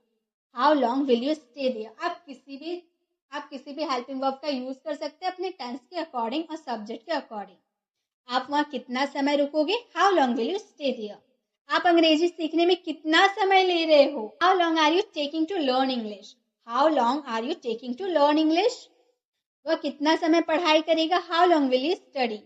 how long will you stay there. आप किसी भी हेल्पिंग वर्ब का यूज कर सकते हैं अपने टेंस के अकॉर्डिंग और सब्जेक्ट के अकॉर्डिंग। आप वहां कितना समय रुकोगे, how long will you stay there. आप अंग्रेजी सीखने में कितना समय ले रहे हो, how long are you taking to learn English? How long are you taking to learn English? वह कितना समय पढ़ाई करेगा, how long will he study?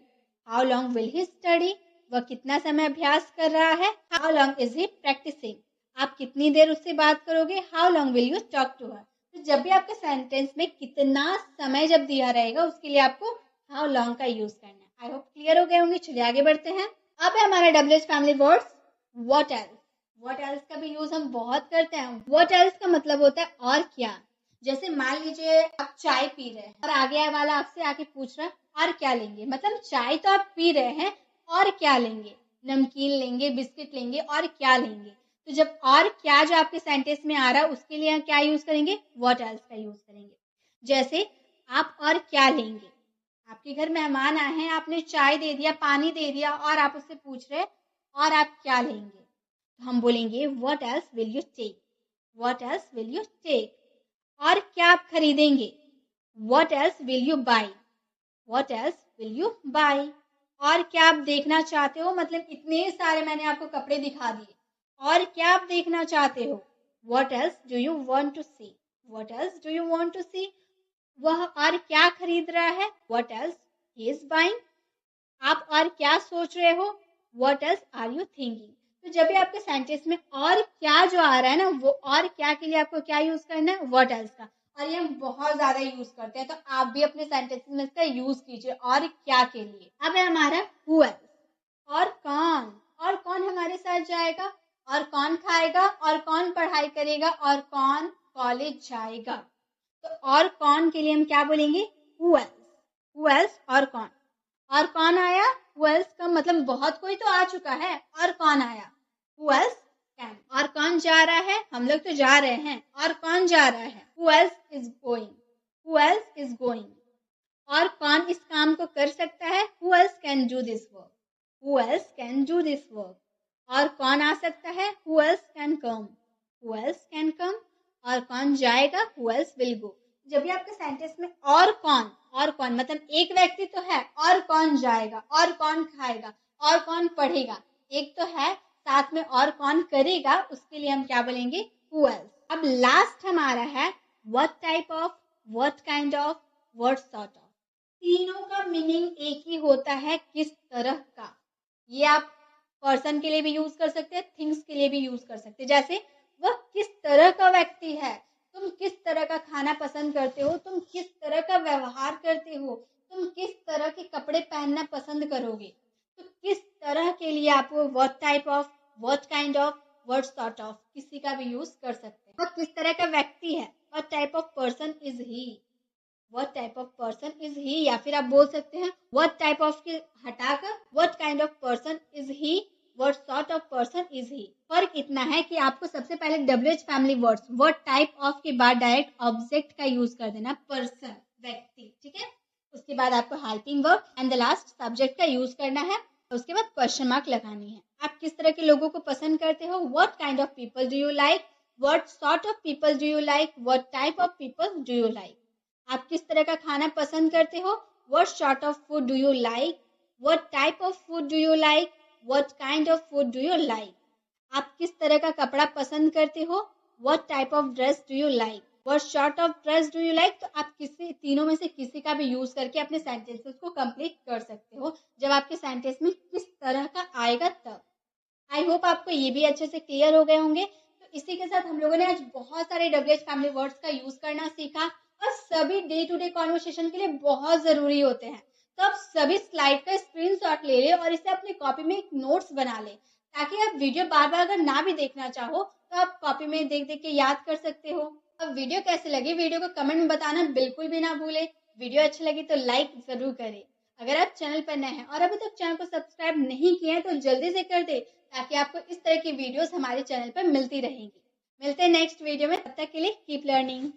How long will he study? वह कितना समय अभ्यास कर रहा है, how long is he practising? आप कितनी देर उससे बात करोगे, how long will you talk to her? तो जब भी आपके सेंटेंस में कितना समय जब दिया रहेगा उसके लिए आपको हाउ लॉन्ग का यूज करना है। आई होप क्लियर हो गए होंगे। चलिए आगे बढ़ते हैं। अब है हमारा WH family words what else. What else का भी यूज हम बहुत करते हैं। व्हाट एल्स का मतलब होता है और क्या। जैसे मान लीजिए आप चाय पी रहे हैं और आगे वाला आपसे आके पूछ रहा है और क्या लेंगे, मतलब चाय तो आप पी रहे हैं और क्या लेंगे, नमकीन लेंगे, बिस्किट लेंगे, और क्या लेंगे। तो जब और क्या जो आपके सेंटेंस में आ रहा है उसके लिए क्या यूज करेंगे, व्हाट एल्स का यूज करेंगे। जैसे आप और क्या लेंगे, आपके घर मेहमान आए हैं, आपने चाय दे दिया, पानी दे दिया और आप उससे पूछ रहे और आप क्या लेंगे, तो हम बोलेंगे what else will you take? What else will you take? और क्या आप खरीदेंगे, what else will you buy? What else will you buy? और क्या आप देखना चाहते हो, मतलब इतने सारे मैंने आपको कपड़े दिखा दिए, और क्या आप देखना चाहते हो, what else do you want to see? What else do you want to see? वह और क्या खरीद रहा है, what else he is buying. आप और क्या सोच रहे हो, what else are you thinking. तो जब भी आपके सेंटेंस में और क्या जो आ रहा है ना, वो और क्या के लिए आपको क्या यूज करना है, व्हाट एल्स का। और ये हम बहुत ज्यादा यूज करते हैं, तो आप भी अपने सेंटेंस में इसका यूज कीजिए और क्या के लिए। अब है हमारा हु एल्स, और कौन हमारे साथ जाएगा, और कौन खाएगा, और कौन पढ़ाई करेगा, और कौन कॉलेज जाएगा। तो और कौन के लिए हम क्या बोलेंगे, हु एल्स और कौन आया, हु एल्स का मतलब बहुत कोई तो आ चुका है, और कौन आया, हु एल्स कैन। और कौन जा रहा है, हम लोग तो जा रहे हैं, और कौन जा रहा है, हु एल्स इज गोइंग। और कौन इस काम को कर सकता है, who else can do this work. और कौन आ सकता है, हु एल्स कैन कम। और कौन जाएगा, हु एल्स विल गो। जब भी आपके सेंटेंस में और कौन मतलब एक व्यक्ति तो है, और कौन जाएगा, और कौन खाएगा, और कौन पढ़ेगा, एक तो है, साथ में और कौन करेगा, उसके लिए हम क्या बोलेंगे, हु एल्स। अब लास्ट हमारा है what type of, what kind of, what sort of. तीनों का मीनिंग एक ही होता है, किस तरह का। ये आप पर्सन के लिए भी यूज कर सकते हैं, थिंग्स के लिए भी यूज कर सकते हैं। जैसे वह किस तरह का व्यक्ति है, तुम किस तरह का खाना पसंद करते हो, तुम किस तरह का व्यवहार करते हो, तुम किस तरह के कपड़े पहनना पसंद करोगे। तो किस तरह के लिए आप what type of, what kind of, what sort of किसी का भी यूज कर सकते हैं। वह किस तरह का व्यक्ति है, what type of person is he, what type of person is he. या फिर आप बोल सकते हैं व्हाट टाइप ऑफ के हटाकर what kind of person is he, what sort of person is he. फर्क इतना है कि आपको सबसे पहले WH family words what type of के बाद डायरेक्ट ऑब्जेक्ट का यूज कर देना, पर्सन व्यक्ति, ठीक है। उसके बाद आपको helping verb and the last subject का यूज करना है। उसके बाद क्वेश्चन मार्क लगानी है। आप किस तरह के लोगों को पसंद करते हो, what kind of people do you like, what sort of people do you like, what type of people do you like. आप किस तरह का खाना पसंद करते हो, what sort of food do you like, what type of food do you like, what kind of food do you like. आप किस तरह का कपड़ा पसंद करते हो, what type of dress do you like, what sort of dress do you like. तो आप किसी तीनों में से किसी का भी यूज करके अपने सेंटेंसेस को कंप्लीट कर सकते हो, जब आपके सेंटेंस में किस तरह का आएगा तब। आई होप आपको ये भी अच्छे से क्लियर हो गए होंगे। तो इसी के साथ हम लोगों ने आज बहुत सारे WH फैमिली वर्ड्स का यूज करना सीखा, और सभी डे टू डे कॉन्वर्सेशन के लिए बहुत जरूरी होते हैं। तो आप सभी स्लाइड का स्क्रीनशॉट ले ले और इसे अपनी कॉपी में एक नोट्स बना ले, ताकि आप वीडियो बार बार अगर ना भी देखना चाहो तो आप कॉपी में देख देख के याद कर सकते हो। अब वीडियो कैसे लगी, वीडियो को कमेंट में बताना बिल्कुल भी ना भूले। वीडियो अच्छी लगी तो लाइक जरूर करें। अगर आप चैनल पर नए हैं और अभी तक चैनल को सब्सक्राइब नहीं किया है तो जल्दी से कर दे, ताकि आपको इस तरह की वीडियोस हमारे चैनल पर मिलती रहेंगी। मिलते हैं नेक्स्ट वीडियो में, तब तक के लिए कीप लर्निंग।